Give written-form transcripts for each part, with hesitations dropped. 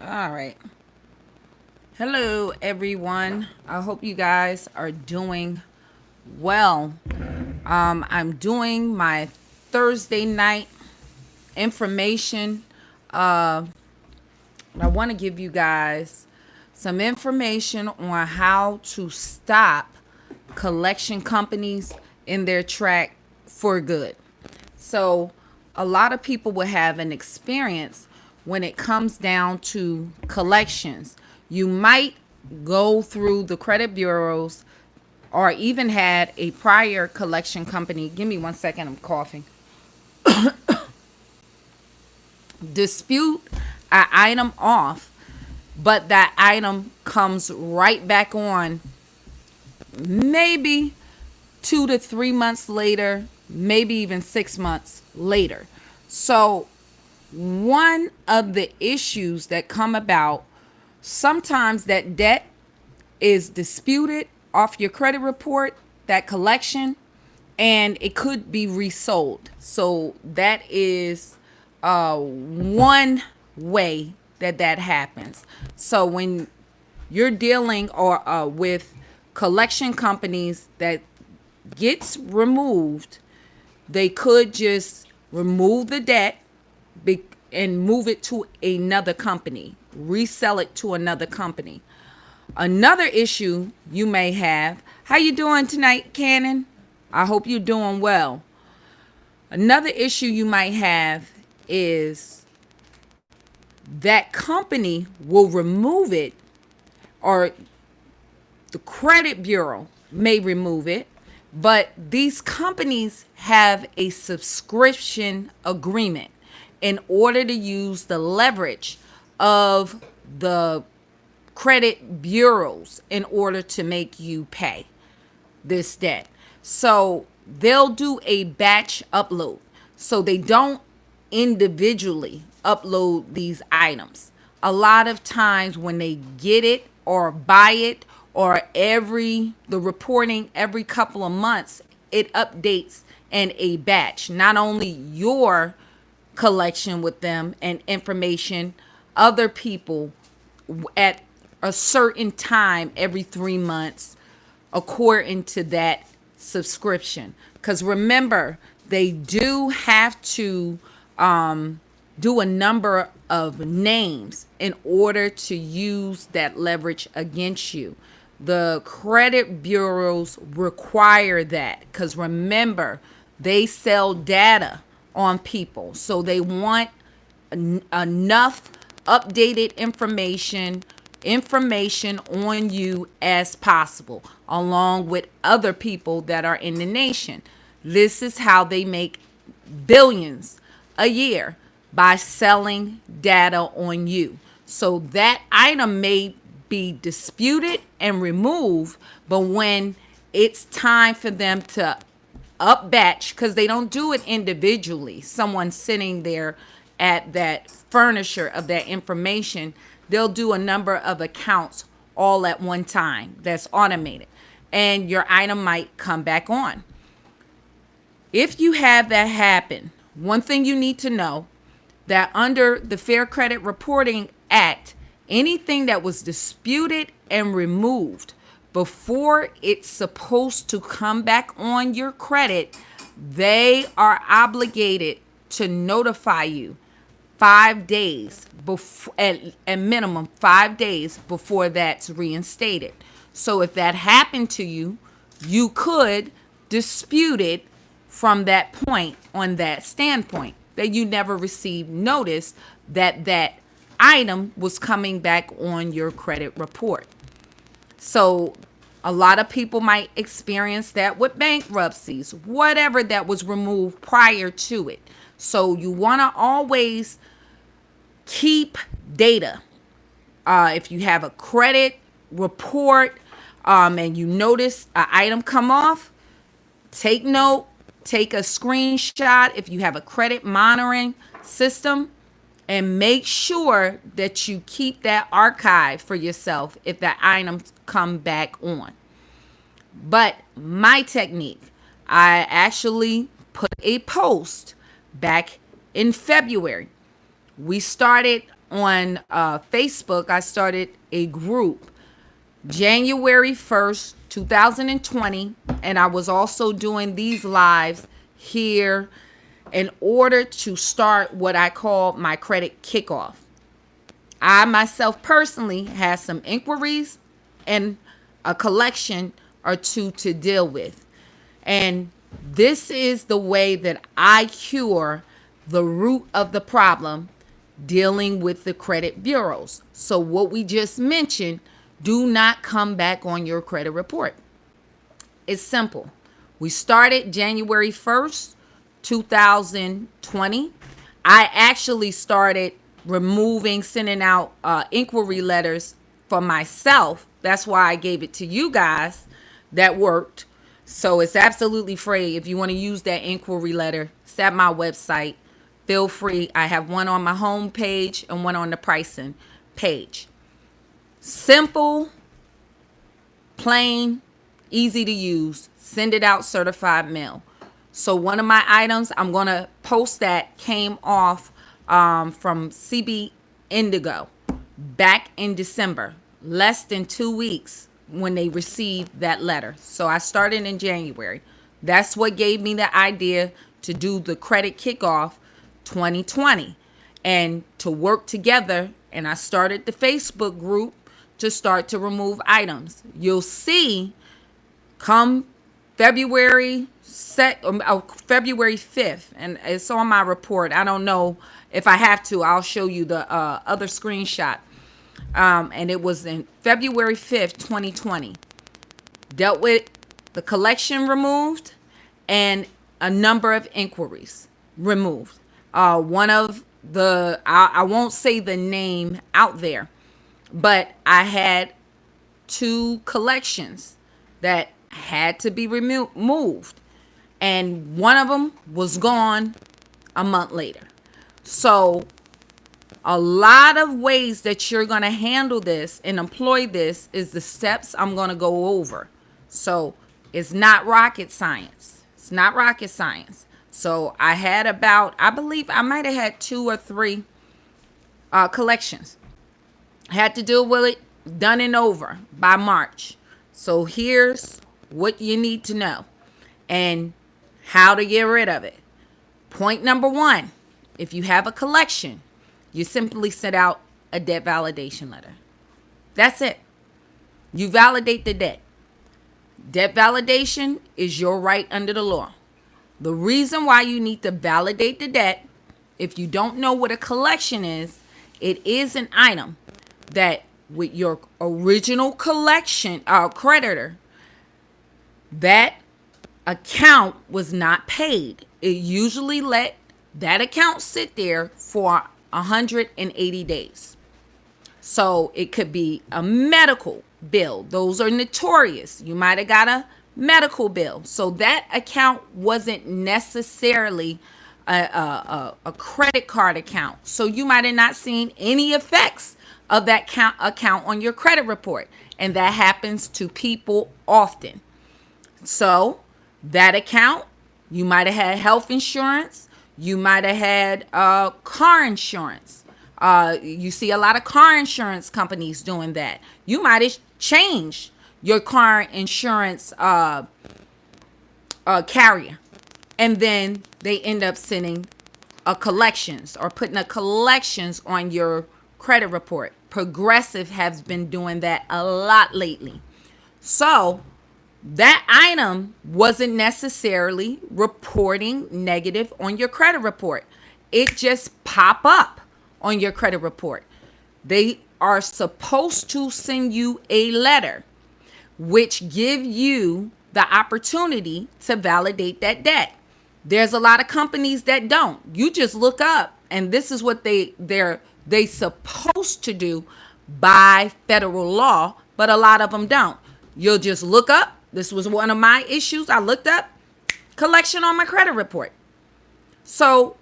All right. Hello, everyone. I hope you guys are doing well. I'm doing my Thursday night information. I want to give you guys some information on how to stop collection companies in their track for good. So, a lot of people will have an experience when it comes down to collections. You might go through the credit bureaus or even had a prior collection company. Give me 1 second, I'm coughing. Dispute an item off, but that item comes right back on maybe 2 to 3 months later, maybe even 6 months later. So, one of the issues that come about, sometimes that debt is disputed off your credit report, that collection, and it could be resold. So that is one way that happens. So when you're dealing or with collection companies that gets removed, they could just remove the debt and move it to another company, resell it to another company. Another issue you may have, how you doing tonight, Cannon? I hope you're doing well. Another issue you might have is that company will remove it, or the credit bureau may remove it, but these companies have a subscription agreement in order to use the leverage of the credit bureaus in order to make you pay this debt. So they'll do a batch upload. So they don't individually upload these items. A lot of times when they get it or buy it, or the reporting every couple of months, it updates in a batch. Not only your collection with them and information, other people at a certain time every 3 months according to that subscription. Because remember, they do have to do a number of names in order to use that leverage against you. The credit bureaus require that because remember, they sell data on people. So they want enough updated information on you as possible, along with other people that are in the nation. This is how they make billions a year, by selling data on you. So that item may be disputed and removed, but when it's time for them to up batch, because they don't do it individually, someone sitting there at that furniture of that information, they'll do a number of accounts all at one time. That's automated, and your item might come back on. If you have that happen, one thing you need to know, that under the Fair Credit Reporting Act, anything that was disputed and removed before it's supposed to come back on your credit, they are obligated to notify you 5 days before, at minimum 5 days before that's reinstated. So if that happened to you, you could dispute it from that point, on that standpoint, that you never received notice that that item was coming back on your credit report. So a lot of people might experience that with bankruptcies, whatever that was removed prior to it. So you want to always keep data. If you have a credit report and you notice an item come off, take note, take a screenshot if you have a credit monitoring system, and make sure that you keep that archive for yourself if that item come back on. But my technique, I actually put a post back in February. We started on Facebook. I started a group January 1st, 2020, and I was also doing these lives here in order to start what I call my credit kickoff. I myself personally have some inquiries and a collection or two to deal with. And this is the way that I cure the root of the problem dealing with the credit bureaus. So what we just mentioned, do not come back on your credit report. It's simple. We started January 1st, 2020. I actually started sending out inquiry letters for myself. That's why I gave it to you guys. That worked. So it's absolutely free. If you want to use that inquiry letter, it's at my website. Feel free. I have one on my home page and one on the pricing page. Simple, plain, easy to use. Send it out certified mail. So one of my items I'm going to post that came off from CB Indigo back in December, less than 2 weeks when they received that letter. So I started in January. That's what gave me the idea to do the credit kickoff 2020 and to work together. And I started the Facebook group to start to remove items. You'll see come February 5th, and it's on my report. I don't know if I have to. I'll show you the other screenshot. And it was in February 5th, 2020. Dealt with the collection removed and a number of inquiries removed. One of the, I won't say the name out there, but I had 2 collections that had to be removed. And one of them was gone a month later. So a lot of ways that you're going to handle this and employ this is the steps I'm going to go over. So it's not rocket science. It's not rocket science. So I had about, I believe I might have had 2 or 3 collections. I had to deal with it, done and over by March. So here's what you need to know and how to get rid of it. Point number 1, if you have a collection, you simply send out a debt validation letter. That's it. You validate the debt. Debt validation is your right under the law. The reason why you need to validate the debt, if you don't know what a collection is, it is an item that with your original collection creditor, that account was not paid. It usually let that account sit there for 180 days. So it could be a medical bill. Those are notorious. You might have got a medical bill. So that account wasn't necessarily a credit card account. So you might have not seen any effects of that account on your credit report. And that happens to people often. So that account, you might have had health insurance. You might have had car insurance. You see a lot of car insurance companies doing that. You might have changed your car insurance carrier. And then they end up sending a collections or putting a collections on your credit report. Progressive has been doing that a lot lately. So that item wasn't necessarily reporting negative on your credit report. It just pop up on your credit report. They are supposed to send you a letter which give you the opportunity to validate that debt. There's a lot of companies that don't. You just look up, and this is what they're supposed to do by federal law, but a lot of them don't. You'll just look up. This was one of my issues. I looked up collection on my credit report. So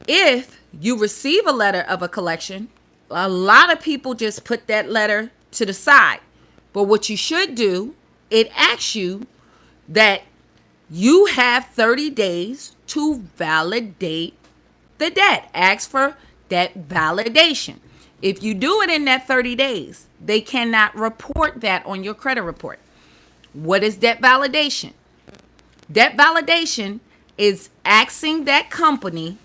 if you receive a letter of a collection, a lot of people just put that letter to the side. But what you should do, it asks you that you have 30 days to validate the debt. Ask for debt validation. If you do it in that 30 days, they cannot report that on your credit report. What is debt validation? Debt validation is asking that company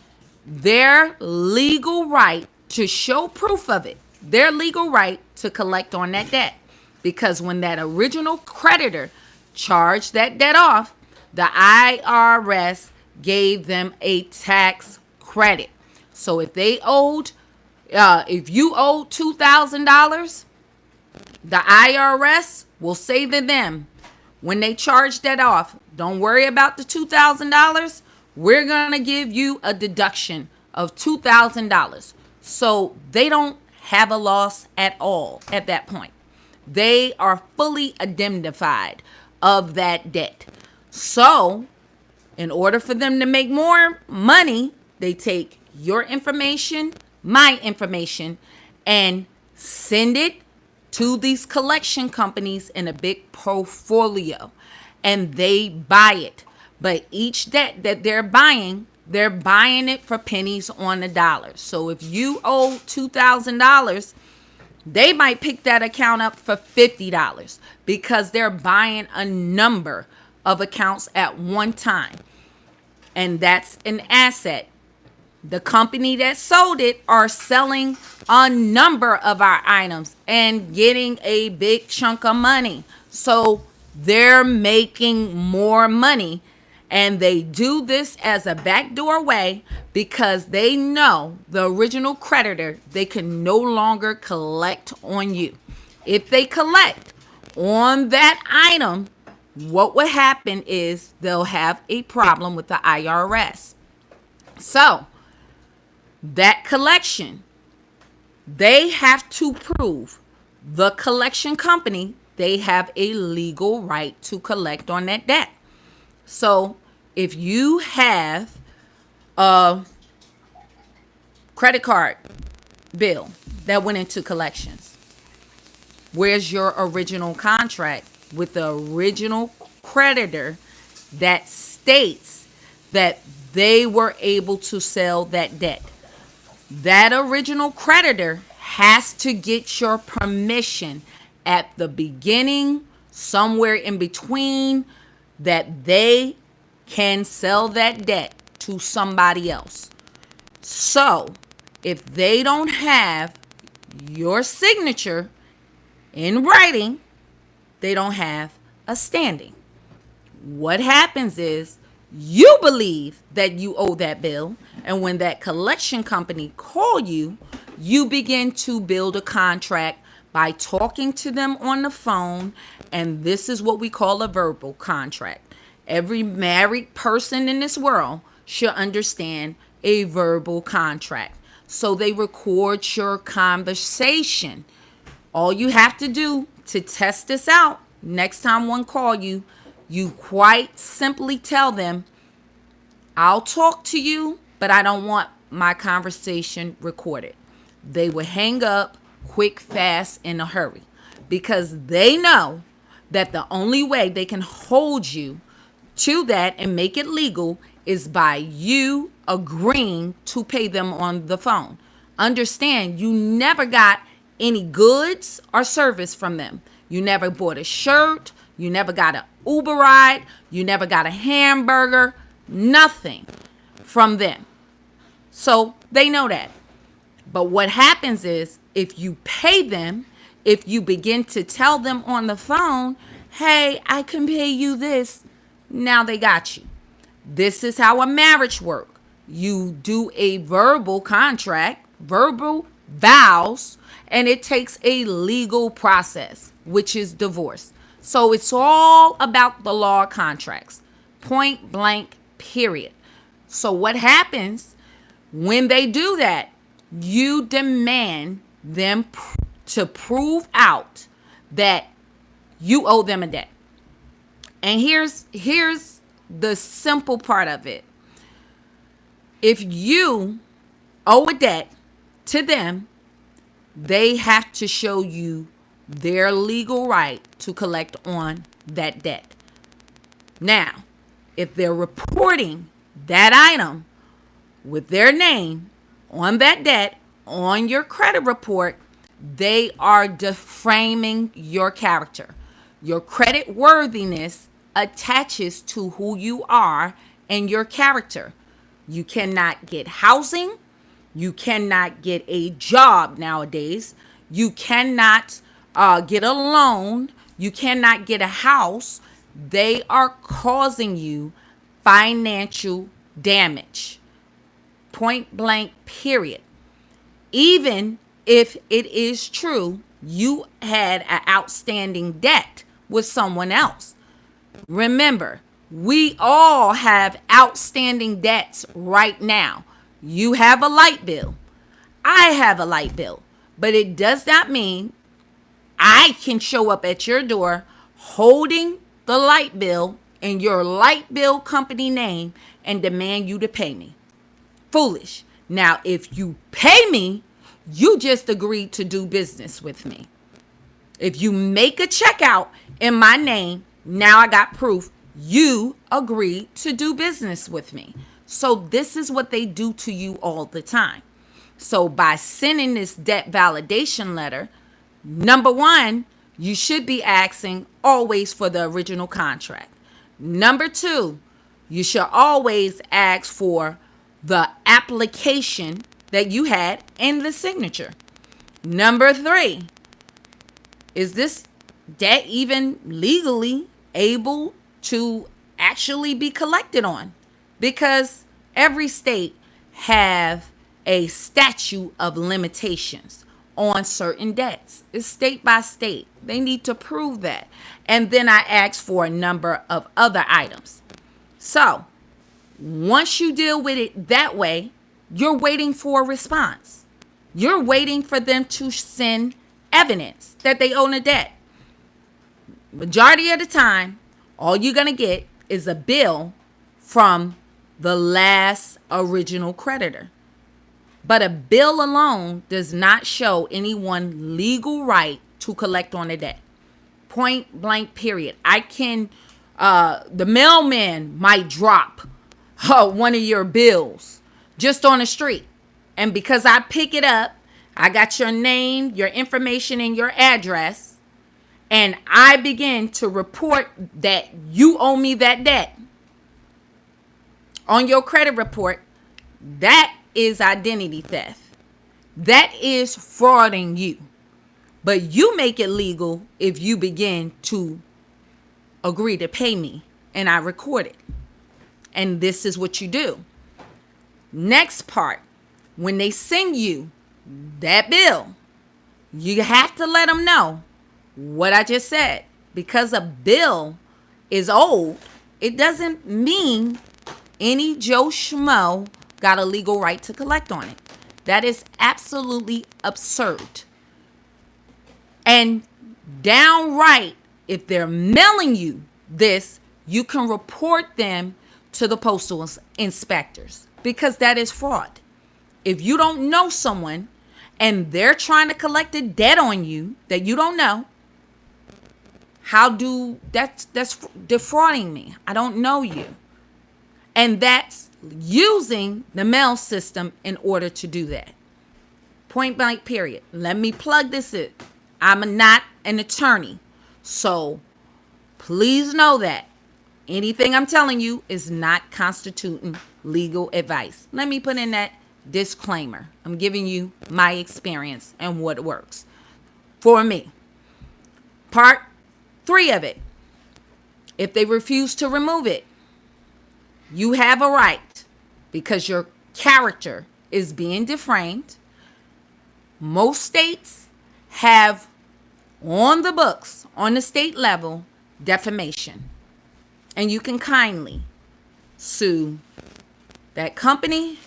their legal right to show proof of it, their legal right to collect on that debt. Because when that original creditor charged that debt off, the IRS gave them a tax credit. So if they owed, if you owed $2,000, the IRS will say to them, when they charge that off, don't worry about the $2,000. We're going to give you a deduction of $2,000. So they don't have a loss at all at that point. They are fully indemnified of that debt. So in order for them to make more money, they take your information, my information, and send it to these collection companies in a big portfolio, and they buy it. But each debt that they're buying it for pennies on the dollar. So if you owe $2,000, they might pick that account up for $50 because they're buying a number of accounts at one time. And that's an asset. The company that sold it are selling a number of our items and getting a big chunk of money. So they're making more money. And they do this as a backdoor way because they know the original creditor, they can no longer collect on you. If they collect on that item, what will happen is they'll have a problem with the IRS. So that collection, they have to prove the collection company, they have a legal right to collect on that debt. So if you have a credit card bill that went into collections, where's your original contract with the original creditor that states that they were able to sell that debt? That original creditor has to get your permission at the beginning, somewhere in between, that they can sell that debt to somebody else. So if they don't have your signature in writing, they don't have a standing. What happens is you believe that you owe that bill, and when that collection company call you, you begin to build a contract by talking to them on the phone, and this is what we call a verbal contract. Every married person in this world should understand a verbal contract. So they record your conversation. All you have to do to test this out, next time one call you, you quite simply tell them, I'll talk to you, but I don't want my conversation recorded. They will hang up quick, fast, in a hurry, because they know that the only way they can hold you to that and make it legal is by you agreeing to pay them on the phone. Understand, you never got any goods or service from them. You never bought a shirt. You never got an Uber ride. You never got a hamburger. Nothing from them. So they know that. But what happens is, if you pay them, if you begin to tell them on the phone, hey, I can pay you this, now they got you. This is how a marriage works. You do a verbal contract, verbal vows, and it takes a legal process, which is divorce. So it's all about the law of contracts, point blank, period. So what happens when they do that? You demand them to prove out that you owe them a debt. And here's the simple part of it. If you owe a debt to them, they have to show you their legal right to collect on that debt. Now, if they're reporting that item with their name, on that debt on your credit report, they are defaming your character. Your credit worthiness attaches to who you are and your character. You cannot get housing. You cannot get a job nowadays. You cannot get a loan. You cannot get a house. They are causing you financial damage. Point blank, period. Even if it is true you had an outstanding debt with someone else. Remember, we all have outstanding debts right now. You have a light bill. I have a light bill. But it does not mean I can show up at your door holding the light bill in your light bill company name and demand you to pay me. Foolish. Now, if you pay me, you just agreed to do business with me. If you make a check out in my name, now I got proof you agreed to do business with me. So this is what they do to you all the time. So by sending this debt validation letter, number one, you should be asking always for the original contract. Number two, you should always ask for the application that you had and the signature. Number three, is this debt even legally able to actually be collected on? Because every state have a statute of limitations on certain debts. It's state by state. They need to prove that. And then I ask for a number of other items. So once you deal with it that way, you're waiting for a response. You're waiting for them to send evidence that they own a debt. Majority of the time, all you're going to get is a bill from the last original creditor. But a bill alone does not show anyone legal right to collect on a debt. Point blank, period. The mailman might drop one of your bills just on the street. And because I pick it up, I got your name, your information, and your address, and I begin to report that you owe me that debt on your credit report. That is identity theft. That is frauding you. But you make it legal if you begin to agree to pay me and I record it. And this is what you do. Next part, when they send you that bill, you have to let them know what I just said. Because a bill is old, it doesn't mean any Joe Schmo got a legal right to collect on it. That is absolutely absurd. And downright, if they're mailing you this, you can report them to the postal inspectors, because that is fraud. If you don't know someone and they're trying to collect a debt on you that you don't know, that's defrauding me. I don't know you. And that's using the mail system in order to do that. Point blank, period. Let me plug this in. I'm not an attorney. So please know that anything I'm telling you is not constituting legal advice. Let me put in that disclaimer. I'm giving you my experience and what works for me. Part 3 of it. If they refuse to remove it, you have a right, because your character is being defamed. Most states have on the books, on the state level, defamation. And you can kindly sue that company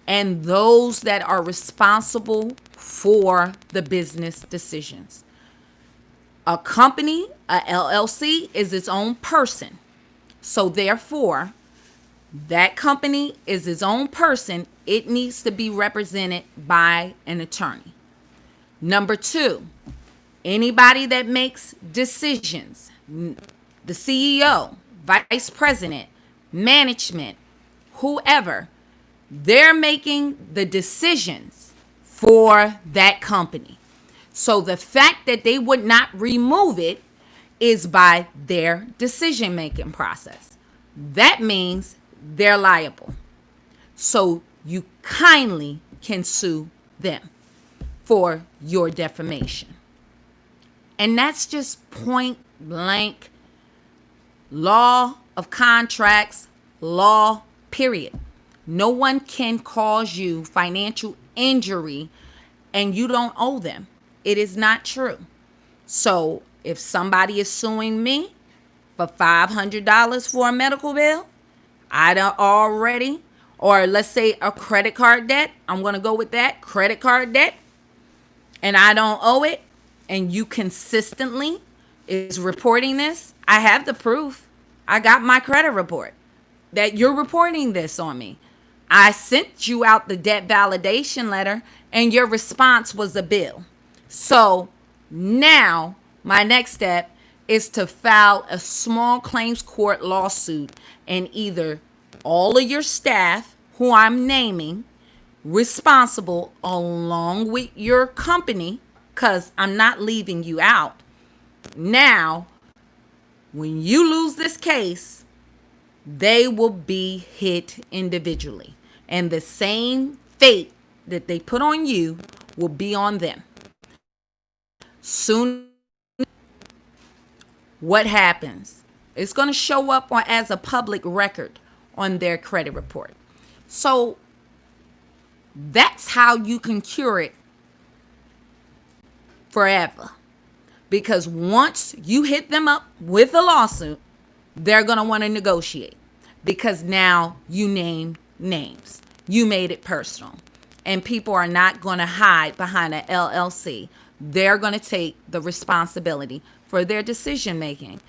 and those that are responsible for the business decisions. A company, a LLC, is its own person. So therefore, that company is its own person. It needs to be represented by an attorney. Number 2, anybody that makes decisions, the CEO, vice president, management, whoever, They're making the decisions for that company. So the fact that they would not remove it is by their decision making process. That means they're liable. So you kindly can sue them for your defamation. And that's just point blank law of contracts, law, period. No one can cause you financial injury and you don't owe them. It is not true. So if somebody is suing me for $500 for a medical bill, I don't already, or let's say a credit card debt, I'm going to go with that, credit card debt, and I don't owe it, and you consistently is reporting this, I have the proof. I got my credit report that you're reporting this on me. I sent you out the debt validation letter, and your response was a bill. So now my next step is to file a small claims court lawsuit, and either all of your staff, who I'm naming, responsible along with your company, because I'm not leaving you out. Now, when you lose this case, they will be hit individually. And the same fate that they put on you will be on them. Soon, what happens? It's going to show up as a public record on their credit report. So that's how you can cure it forever. Because once you hit them up with a lawsuit, they're going to want to negotiate. Because now you named names. You made it personal. And people are not going to hide behind an LLC. They're going to take the responsibility for their decision making.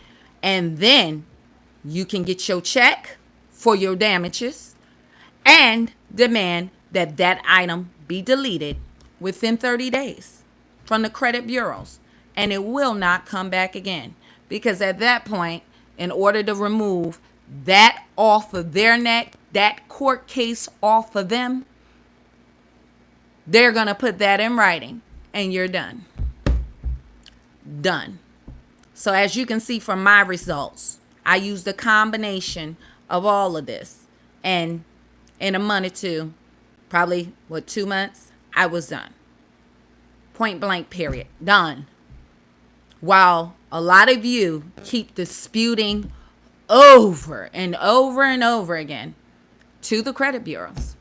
And then you can get your check for your damages and demand that that item be deleted within 30 days from the credit bureaus. And it will not come back again. Because at that point, in order to remove that off of their neck, that court case off of them, they're going to put that in writing and you're done. Done. So as you can see from my results, I used a combination of all of this. And in a month or two, probably 2 months, I was done. Point blank, period. Done. While a lot of you keep disputing over and over and over again to the credit bureaus.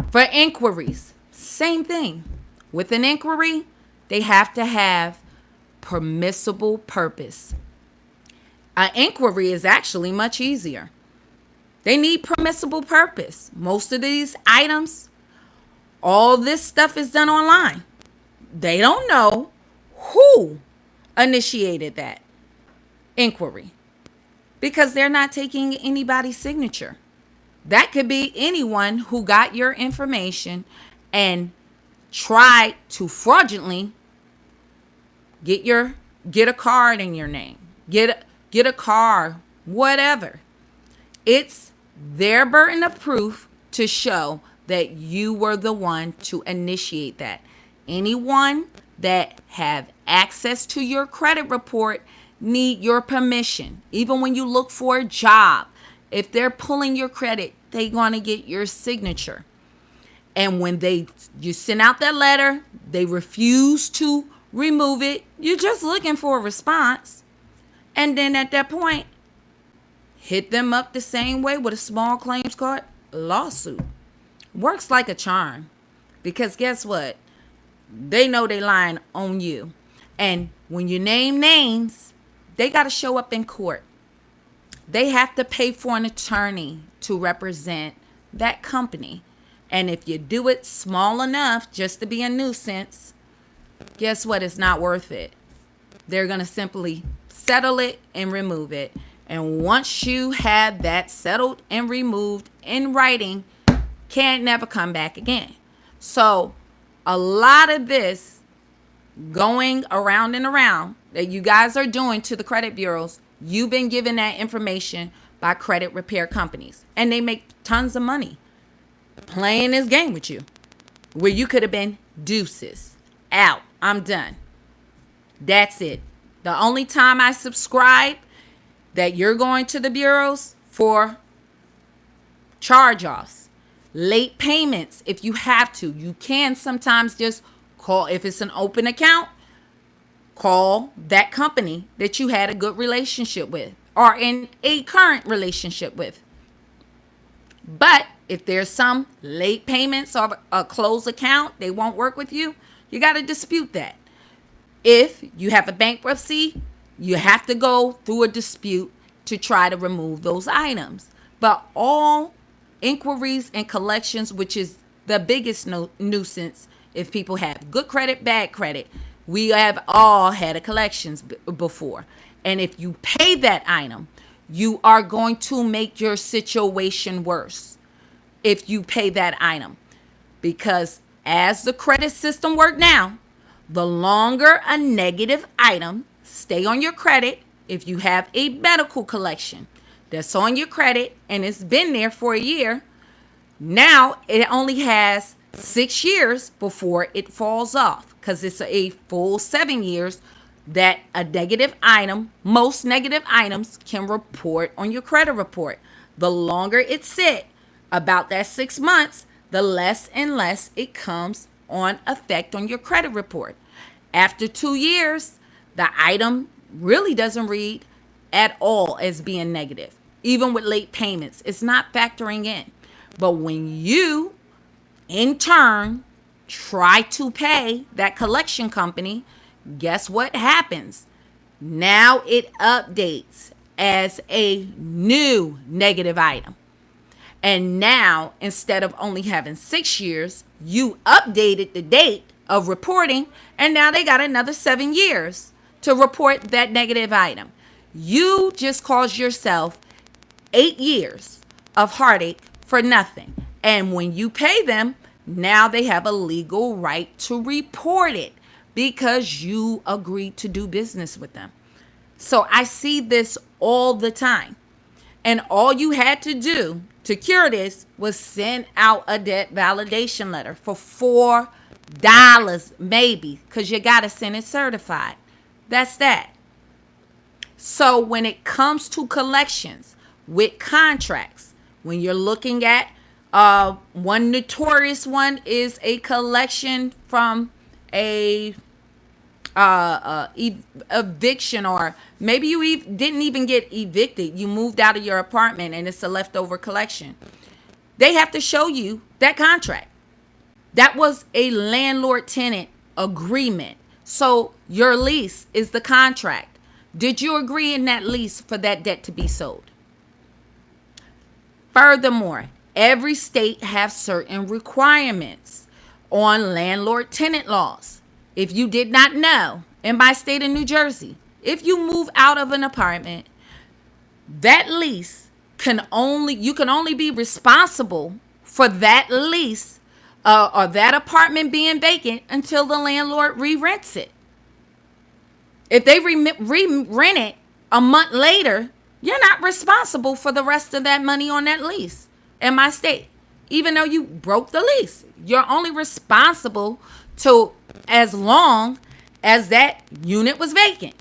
For inquiries, same thing. With an inquiry, they have to have permissible purpose. An inquiry is actually much easier. They need permissible purpose. Most of these items, all this stuff is done online. They don't know who initiated that inquiry because they're not taking anybody's signature. That could be anyone who got your information and tried to fraudulently get a card in your name, get a car, whatever. It's their burden of proof to show that you were the one to initiate that. Anyone that have access to your credit report need your permission. Even when you look for a job, if they're pulling your credit, they're going to get your signature. And when you send out that letter, they refuse to remove it. You're just looking for a response. And then at that point, hit them up the same way with a small claims court lawsuit. Works like a charm. Because guess what? They know they lying on you. And when you name names, they got to show up in court. They have to pay for an attorney to represent that company. And if you do it small enough just to be a nuisance, guess what? It's not worth it. They're going to simply settle it and remove it. And once you have that settled and removed in writing, can't never come back again. So a lot of this going around and around that you guys are doing to the credit bureaus, you've been given that information by credit repair companies. And they make tons of money. playing this game with you, where you could have been deuces, out, I'm done. That's it. The only time I subscribe that you're going to the bureaus for charge-offs, late payments. If you have to, you can sometimes just call. If it's an open account, call that company that you had a good relationship with or in a current relationship with. But if there's some late payments or a closed account, they won't work with you, you got to dispute that. If you have a bankruptcy, you have to go through a dispute to try to remove those items. But all inquiries and collections, which is the biggest nuisance, if people have good credit, bad credit, we have all had a collections before. And if you pay that item, you are going to make your situation worse if you pay that item. Because as the credit system works now, the longer a negative item stay on your credit, if you have a medical collection that's on your credit and it's been there for a year, now it only has 6 years before it falls off, because it's a full 7 years that a negative item, most negative items, can report on your credit report. The longer it sit, about that 6 months, the less and less it comes on effect on your credit report. After 2 years, the item really doesn't read at all as being negative. Even with late payments, it's not factoring in. But when you, in turn, try to pay that collection company, guess what happens? Now it updates as a new negative item. And now, instead of only having 6 years, you updated the date of reporting, and now they got another 7 years to report that negative item. You just caused yourself 8 years of heartache for nothing. And when you pay them, now they have a legal right to report it because you agreed to do business with them. So I see this all the time. And all you had to do to cure this was send out a debt validation letter for $4 maybe, because you got to send it certified. That's that. So when it comes to collections with contracts, when you're looking at one notorious one is a collection from a eviction, or maybe you didn't even get evicted. You moved out of your apartment and it's a leftover collection. They have to show you that contract. That was a landlord tenant agreement. So your lease is the contract. Did you agree in that lease for that debt to be sold? Furthermore, every state has certain requirements on landlord tenant laws. If you did not know, in my state of New Jersey, if you move out of an apartment, that lease you can only be responsible for that lease or that apartment being vacant until the landlord re-rents it. If they re-rent it a month later, you're not responsible for the rest of that money on that lease in my state. Even though you broke the lease, you're only responsible to as long as that unit was vacant.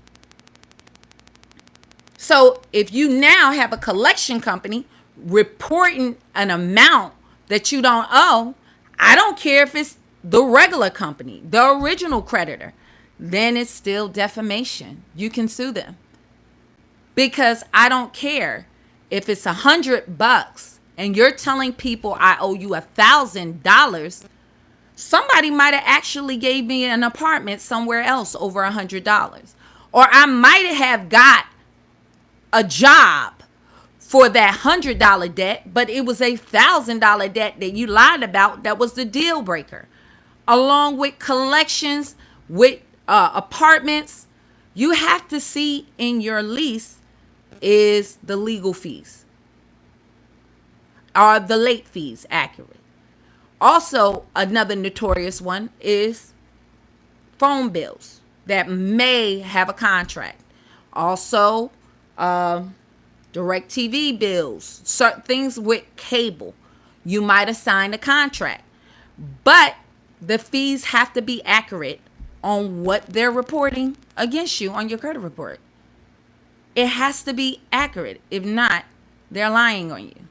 So if you now have a collection company reporting an amount that you don't owe, I don't care if it's the regular company, the original creditor, then it's still defamation. You can sue them. Because I don't care if it's $100 and you're telling people I owe you $1,000. Somebody might have actually gave me an apartment somewhere else over $100. Or I might have got a job for that $100 debt, but it was a $1,000 debt that you lied about that was the deal breaker. Along with collections, with apartments, you have to see in your lease is the legal fees. Are the late fees accurate? Also, another notorious one is phone bills that may have a contract. Also, direct TV bills, certain things with cable. You might have signed a contract, but the fees have to be accurate on what they're reporting against you on your credit report. It has to be accurate. If not, they're lying on you.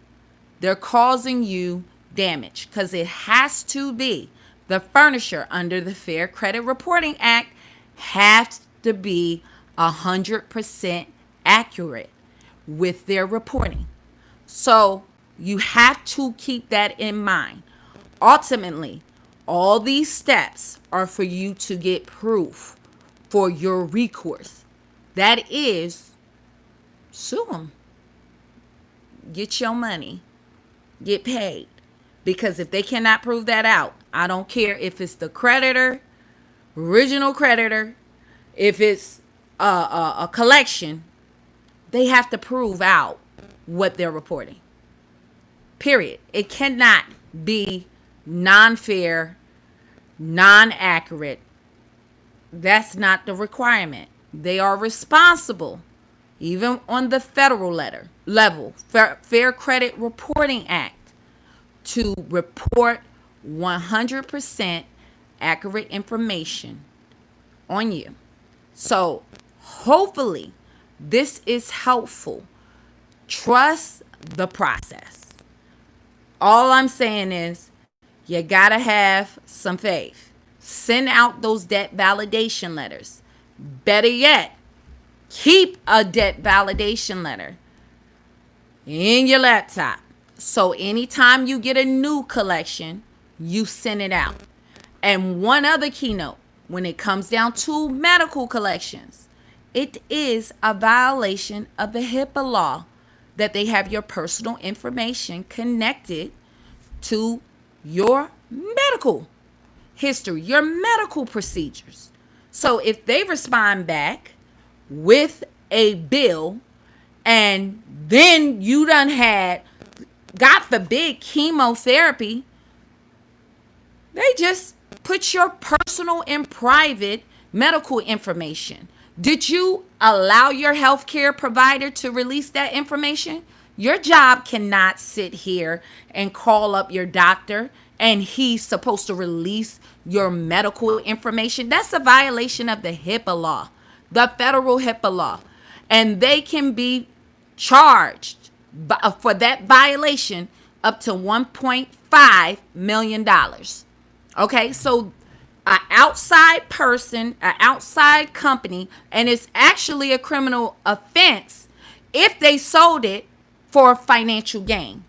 They're causing you damage because it has to be. The furniture under the Fair Credit Reporting Act has to be 100% accurate with their reporting. So you have to keep that in mind. Ultimately, all these steps are for you to get proof for your recourse. That is, sue them. Get your money. Get paid. Because if they cannot prove that out, I don't care if it's the creditor, original creditor, if it's a collection, they have to prove out what they're reporting. Period. It cannot be non-fair, non-accurate. That's not the requirement. They are responsible, even on the federal level, Fair Credit Reporting Act, to report 100% accurate information on you. So hopefully this is helpful. Trust the process. All I'm saying is you gotta have some faith. Send out those debt validation letters. Better yet, keep a debt validation letter in your laptop. So anytime you get a new collection, you send it out. And one other keynote, when it comes down to medical collections, it is a violation of the HIPAA law that they have your personal information connected to your medical history, your medical procedures. So if they respond back with a bill and then you done had, God forbid, chemotherapy, they just put your personal and private medical information. Did you allow your healthcare provider to release that information? Your job cannot sit here and call up your doctor and he's supposed to release your medical information. That's a violation of the HIPAA law, the federal HIPAA law. And they can be charged for that violation up to $1.5 million. Okay, so an outside person, an outside company, and it's actually a criminal offense if they sold it for financial gain.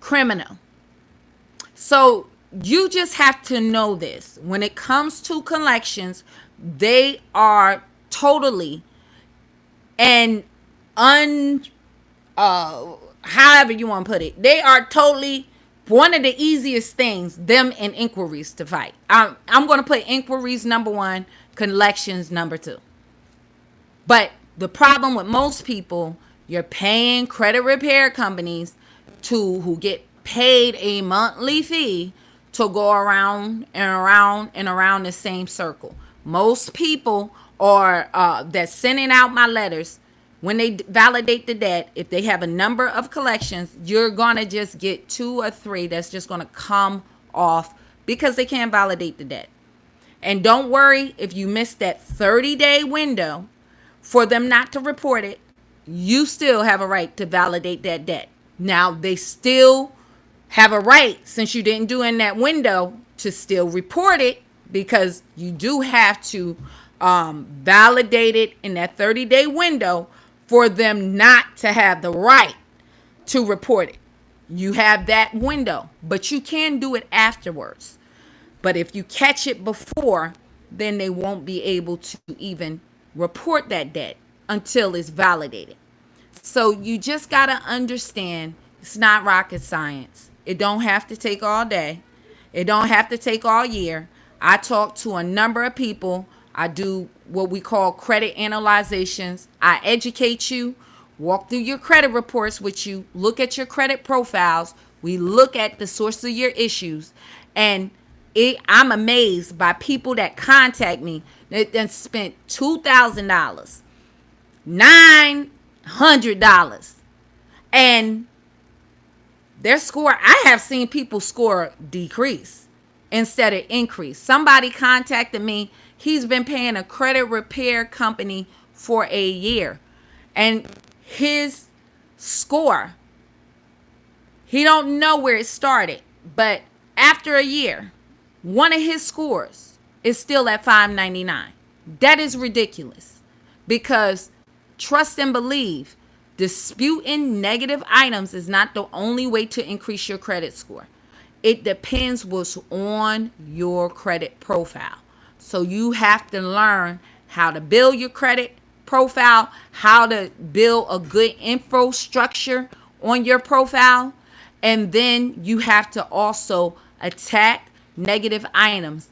Criminal. So you just have to know this. When it comes to collections, they are totally and however you want to put it, they are totally one of the easiest things, them and inquiries, to fight. I'm going to put inquiries number 1, collections number 2. But the problem with most people, you're paying credit repair companies who get paid a monthly fee to go around and around and around the same circle. Most people are that's sending out my letters, when they validate the debt, if they have a number of collections, you're going to just get 2 or 3 that's just going to come off because they can't validate the debt. And don't worry if you missed that 30-day window for them not to report it. You still have a right to validate that debt. Now, they still have a right, since you didn't do in that window, to still report it, because you do have to validate it in that 30-day window for them not to have the right to report it. You have that window, but you can do it afterwards. But if you catch it before, then they won't be able to even report that debt until it's validated. So you just got to understand, it's not rocket science. It don't have to take all day. It don't have to take all year. I talk to a number of people. I do what we call credit analyzations. I educate you, walk through your credit reports with you, look at your credit profiles. We look at the source of your issues. And I'm amazed by people that contact me that then spent $2,000, $900, and their score, I have seen people score decrease instead of increase. Somebody contacted me. He's been paying a credit repair company for a year, and his score, he don't know where it started, but after a year, one of his scores is still at 599. That is ridiculous, because trust and believe, disputing negative items is not the only way to increase your credit score. It depends what's on your credit profile. So you have to learn how to build your credit profile, how to build a good infrastructure on your profile, and then you have to also attack negative items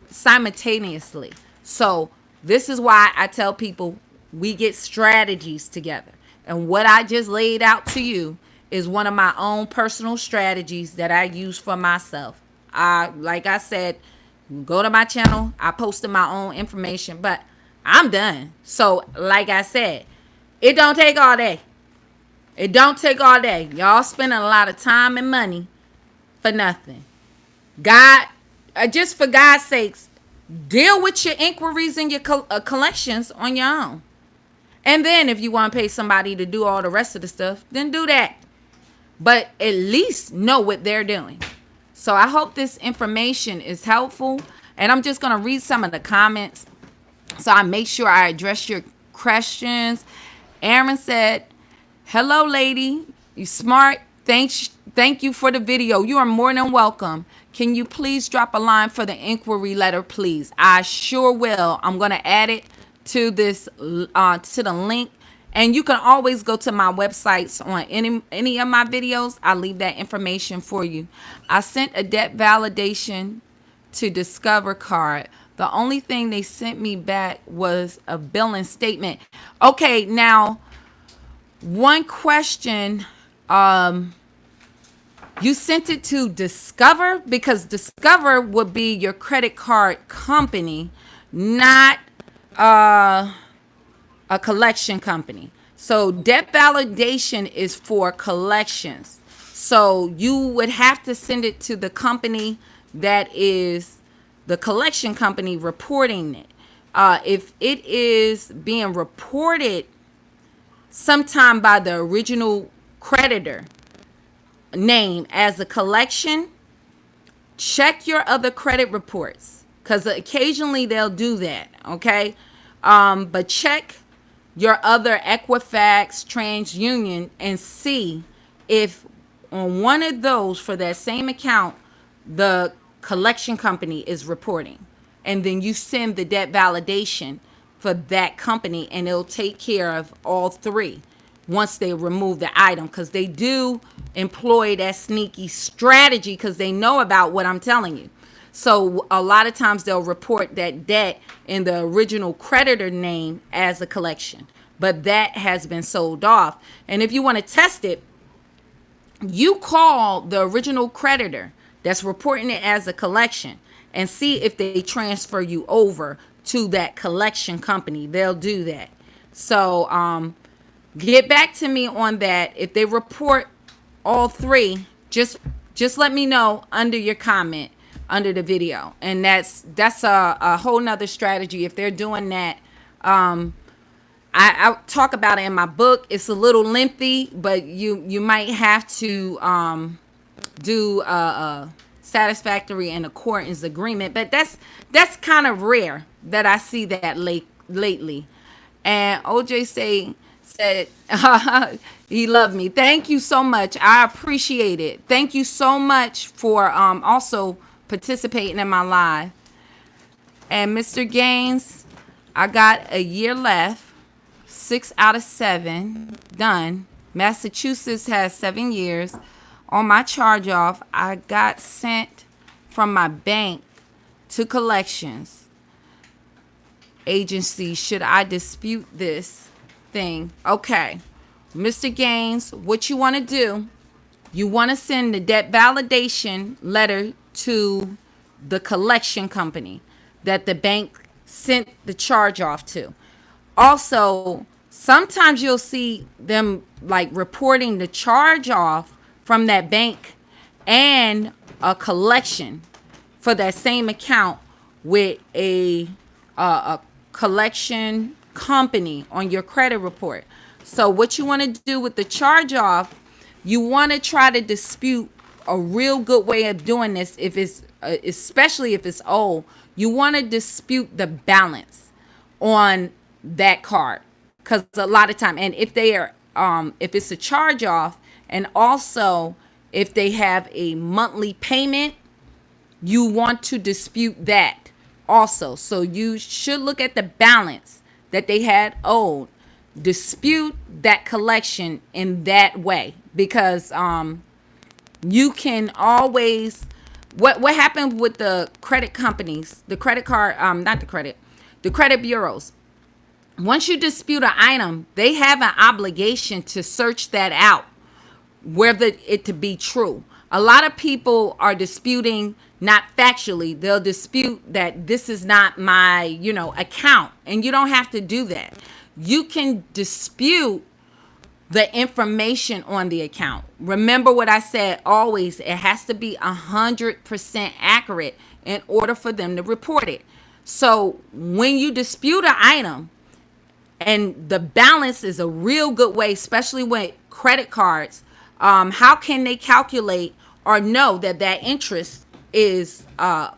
simultaneously. So this is why I tell people we get strategies together. And what I just laid out to you is one of my own personal strategies that I use for myself. Like I said, go to my channel. I posted my own information, but I'm done. So like I said, it don't take all day. It don't take all day. Y'all spending a lot of time and money for nothing. God, just for God's sakes, deal with your inquiries and your collections on your own. And then if you want to pay somebody to do all the rest of the stuff, then do that. But at least know what they're doing. So I hope this information is helpful. And I'm just going to read some of the comments, so I make sure I address your questions. Aaron said, "Hello, lady. You smart. Thank you for the video. You are more than welcome. Can you please drop a line for the inquiry letter, please?" I sure will. I'm going to add it to this, to the link. And you can always go to my websites on any of my videos. I'll leave that information for you. I sent a debt validation to Discover Card. The only thing they sent me back was a billing statement. Okay, now, one question. You sent it to Discover, because Discover would be your credit card company, not a collection company. So debt validation is for collections. So you would have to send it to the company that is the collection company reporting it. If it is being reported sometime by the original creditor name as a collection, check your other credit reports, because occasionally they'll do that. Okay. But check your other Equifax, TransUnion, and see if on one of those for that same account, the collection company is reporting. And then you send the debt validation for that company, and it'll take care of all three once they remove the item, because they do employ that sneaky strategy because they know about what I'm telling you. So a lot of times they'll report that debt in the original creditor name as a collection, but that has been sold off. And if you want to test it, you call the original creditor that's reporting it as a collection and see if they transfer you over to that collection company. They'll do that. So get back to me on that. If they report all three, just let me know under your comment under the video. And that's a whole nother strategy. If they're doing that, I talk about it in my book. It's a little lengthy, but you might have to do a satisfactory and accordance agreement. But that's kind of rare that I see that lately. And OJ said he loved me. Thank you so much. I appreciate it. Thank you so much for also participating in my live. And Mr. Gaines, I got a year left. 6 out of 7 done. Massachusetts has 7 years. On my charge off, I got sent from my bank to collections agency. Should I dispute this thing? Okay, Mr. Gaines, what you want to do, you want to send the debt validation letter to the collection company that the bank sent the charge off to. Also, sometimes you'll see them like reporting the charge off from that bank and a collection for that same account with a collection company on your credit report. So what you want to do with the charge off, you want to try to dispute. A real good way of doing this, if it's especially if it's old, you want to dispute the balance on that card, because a lot of time, and if they are if it's a charge off, and also if they have a monthly payment, you want to dispute that also. So you should look at the balance that they had owed, dispute that collection in that way, because you can always, what happened with the credit companies, the credit card, not the credit, the credit bureaus. Once you dispute an item, they have an obligation to search that out, whether it to be true. A lot of people are disputing not factually. They'll dispute that this is not my, account, and you don't have to do that. You can dispute the information on the account. Remember what I said always, it has to be 100% accurate in order for them to report it. So when you dispute an item, and the balance is a real good way, especially with credit cards, how can they calculate or know that that interest is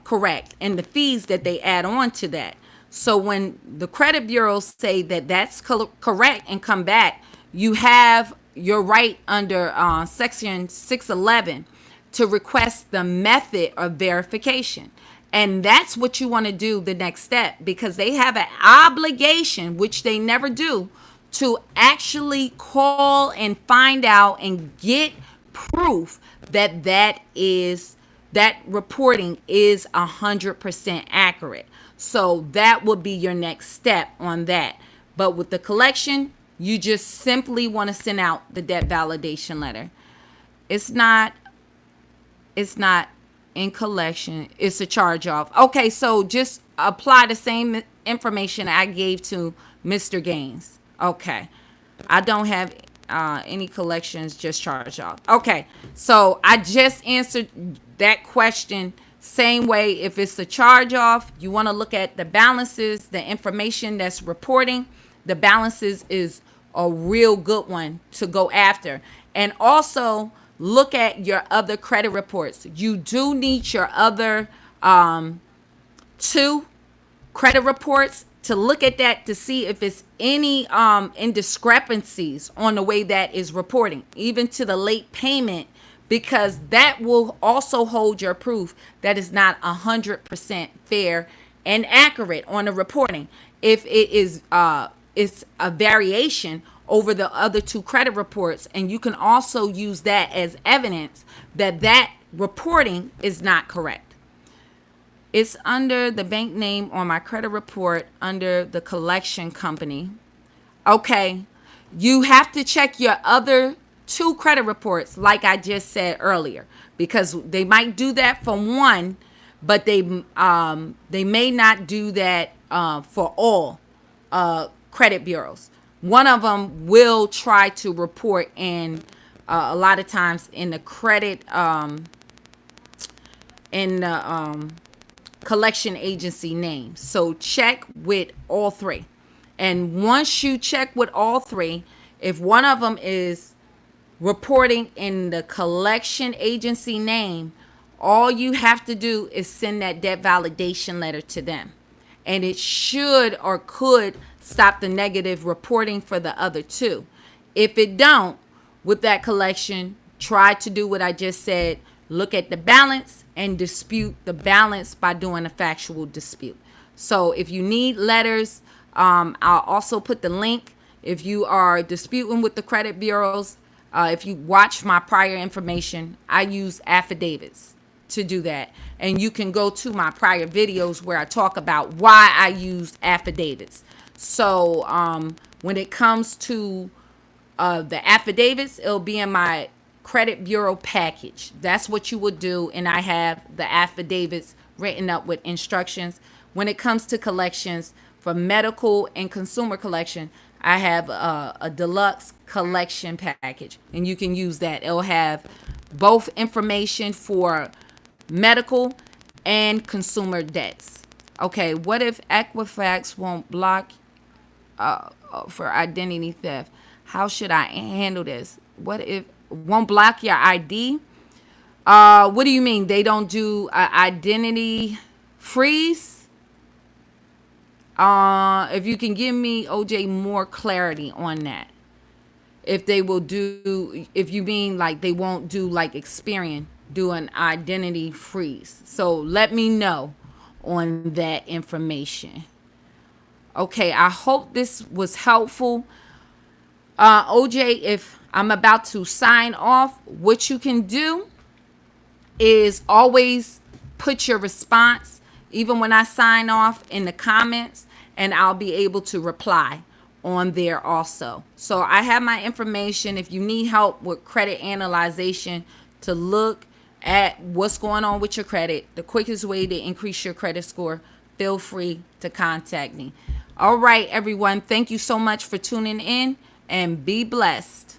correct, and the fees that they add on to that? So when the credit bureaus say that that's correct and come back, you have your right under section 611 to request the method of verification. And that's what you want to do the next step, because they have an obligation, which they never do, to actually call and find out and get proof that that reporting is 100% accurate. So that would be your next step on that. But with the collection, you just simply want to send out the debt validation letter. It's not in collection, it's a charge off. Okay, so just apply the same information I gave to Mr. Gaines. Okay, I don't have any collections, just charge off. Okay, so I just answered that question same way. If it's a charge off, you want to look at the balances, the information that's reporting. The balances is a real good one to go after. And also look at your other credit reports. You do need your other 2 credit reports to look at that, to see if it's any indiscrepancies on the way that is reporting, even to the late payment, because that will also hold your proof that is not 100% fair and accurate on the reporting. If it is it's a variation over the other 2 credit reports, and you can also use that as evidence that that reporting is not correct. It's under the bank name on my credit report under the collection company. Okay, you have to check your other 2 credit reports, like I just said earlier, because they might do that for one, but they may not do that for all credit bureaus. One of them will try to report in a lot of times in the credit in the collection agency name. So check with all 3. And once you check with all 3, if one of them is reporting in the collection agency name, all you have to do is send that debt validation letter to them. And it should or could stop the negative reporting for the other 2. If it don't, with that collection, try to do what I just said. Look at the balance and dispute the balance by doing a factual dispute. So if you need letters, I'll also put the link. If you are disputing with the credit bureaus, if you watch my prior information, I use affidavits to do that. And you can go to my prior videos where I talk about why I use affidavits. So when it comes to the affidavits, it'll be in my credit bureau package. That's what you would do. And I have the affidavits written up with instructions. When it comes to collections for medical and consumer collection, I have a deluxe collection package, and you can use that. It'll have both information for medical and consumer debts. Okay, what if Equifax won't block for identity theft? How should I handle this? What if won't block your ID? What do you mean they don't do identity freeze? If you can give me, OJ, more clarity on that. If they will do, if you mean like they won't do like Experian, do an identity freeze. So let me know on that information. Okay, I hope this was helpful. OJ, if I'm about to sign off, what you can do is always put your response, even when I sign off, in the comments, and I'll be able to reply on there also. So I have my information. If you need help with credit analyzation to look at what's going on with your credit, the quickest way to increase your credit score, feel free to contact me. All right, everyone. Thank you so much for tuning in, and be blessed.